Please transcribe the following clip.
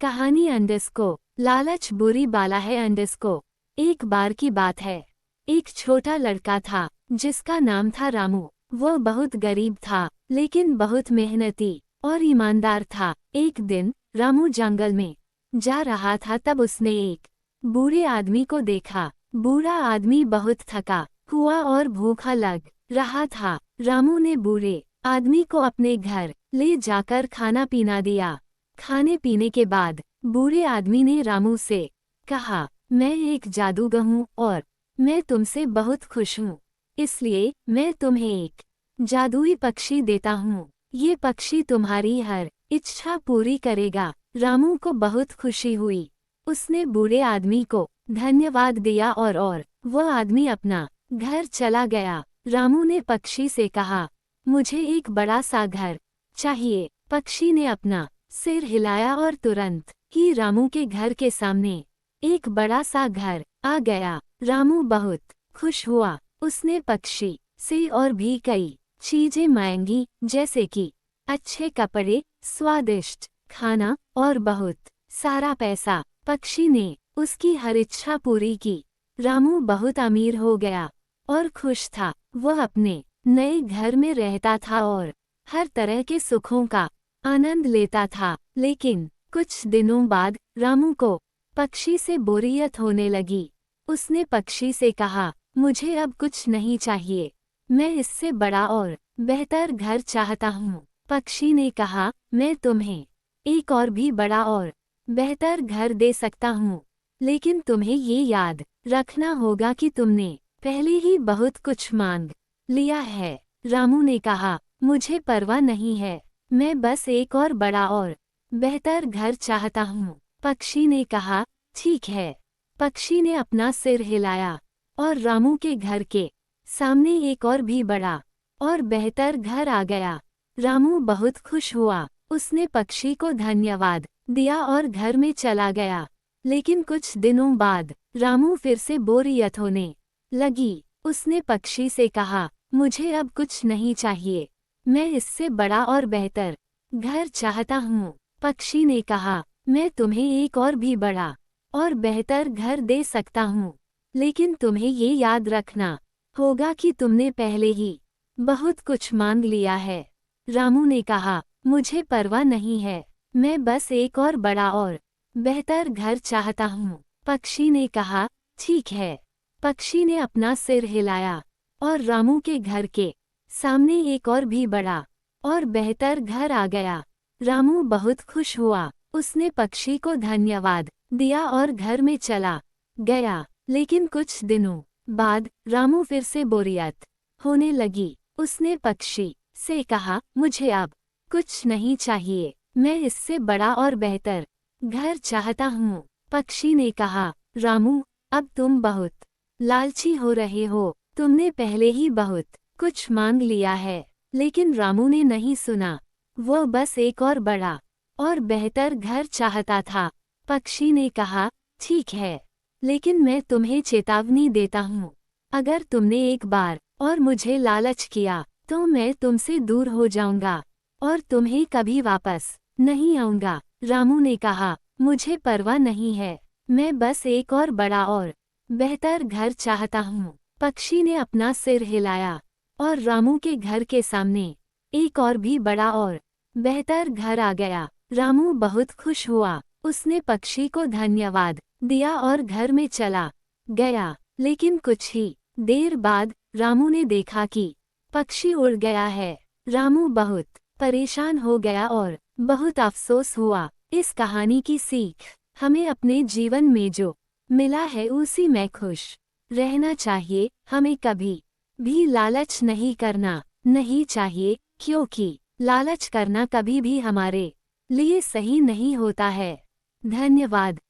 कहानी अंडस्को लालच बुरी बाला है अंडस्को। एक बार की बात है, एक छोटा लड़का था जिसका नाम था रामू। वो बहुत गरीब था लेकिन बहुत मेहनती और ईमानदार था। एक दिन रामू जंगल में जा रहा था, तब उसने एक बूढ़े आदमी को देखा। बूढ़ा आदमी बहुत थका हुआ और भूखा लग रहा था। रामू ने बूढ़े आदमी को अपने घर ले जाकर खाना पीना दिया। खाने पीने के बाद बूढ़े आदमी ने रामू से कहा, मैं एक जादूगर हूँ और मैं तुमसे बहुत खुश हूँ, इसलिए मैं तुम्हें एक जादुई पक्षी देता हूँ। ये पक्षी तुम्हारी हर इच्छा पूरी करेगा। रामू को बहुत खुशी हुई। उसने बूढ़े आदमी को धन्यवाद दिया और वह आदमी अपना घर चला गया। रामू ने पक्षी से कहा, मुझे एक बड़ा सा घर चाहिए। पक्षी ने अपना सिर हिलाया और तुरंत ही रामू के घर के सामने एक बड़ा सा घर आ गया। रामू बहुत खुश हुआ। उसने पक्षी से और भी कई चीजें मांगी, जैसे कि अच्छे कपड़े, स्वादिष्ट खाना और बहुत सारा पैसा। पक्षी ने उसकी हर इच्छा पूरी की। रामू बहुत अमीर हो गया और खुश था। वह अपने नए घर में रहता था और हर तरह के सुखों का आनंद लेता था। लेकिन कुछ दिनों बाद रामू को पक्षी से बोरियत होने लगी। उसने पक्षी से कहा, मुझे अब कुछ नहीं चाहिए, मैं इससे बड़ा और बेहतर घर चाहता हूँ। पक्षी ने कहा, मैं तुम्हें एक और भी बड़ा और बेहतर घर दे सकता हूँ, लेकिन तुम्हें ये याद रखना होगा कि तुमने पहले ही बहुत कुछ मांग लिया है। रामू ने कहा, मुझे परवाह नहीं है, मैं बस एक और बड़ा और बेहतर घर चाहता हूँ। पक्षी ने कहा, ठीक है। पक्षी ने अपना सिर हिलाया और रामू के घर के सामने एक और भी बड़ा और बेहतर घर आ गया। रामू बहुत खुश हुआ। उसने पक्षी को धन्यवाद दिया और घर में चला गया। लेकिन कुछ दिनों बाद रामू फिर से बोरियत होने लगी। उसने पक्षी से कहा, मुझे अब कुछ नहीं चाहिए, मैं इससे बड़ा और बेहतर घर चाहता हूँ। पक्षी ने कहा, मैं तुम्हें एक और भी बड़ा और बेहतर घर दे सकता हूँ, लेकिन तुम्हें ये याद रखना होगा कि तुमने पहले ही बहुत कुछ मांग लिया है। रामू ने कहा, मुझे परवाह नहीं है, मैं बस एक और बड़ा और बेहतर घर चाहता हूँ। पक्षी ने कहा, ठीक है। पक्षी ने अपना सिर हिलाया और रामू के घर के सामने एक और भी बड़ा और बेहतर घर आ गया। रामू बहुत खुश हुआ। उसने पक्षी को धन्यवाद दिया और घर में चला गया। लेकिन कुछ दिनों बाद रामू फिर से बोरियत होने लगी। उसने पक्षी से कहा, मुझे अब कुछ नहीं चाहिए, मैं इससे बड़ा और बेहतर घर चाहता हूँ। पक्षी ने कहा, रामू, अब तुम बहुत लालची हो रहे हो, तुमने पहले ही बहुत कुछ मांग लिया है। लेकिन रामू ने नहीं सुना। वह बस एक और बड़ा और बेहतर घर चाहता था। पक्षी ने कहा, ठीक है, लेकिन मैं तुम्हें चेतावनी देता हूँ, अगर तुमने एक बार और मुझे लालच किया तो मैं तुमसे दूर हो जाऊंगा और तुम्हें कभी वापस नहीं आऊंगा। रामू ने कहा, मुझे परवाह नहीं है, मैं बस एक और बड़ा और बेहतर घर चाहता हूँ। पक्षी ने अपना सिर हिलाया और रामू के घर के सामने एक और भी बड़ा और बेहतर घर आ गया। रामू बहुत खुश हुआ। उसने पक्षी को धन्यवाद दिया और घर में चला गया। लेकिन कुछ ही देर बाद रामू ने देखा कि पक्षी उड़ गया है। रामू बहुत परेशान हो गया और बहुत अफसोस हुआ। इस कहानी की सीख हमें अपने जीवन में जो मिला है उसी में खुश रहना चाहिए। हमें कभी भी लालच नहीं करना नहीं चाहिए, क्योंकि लालच करना कभी भी हमारे लिए सही नहीं होता है। धन्यवाद।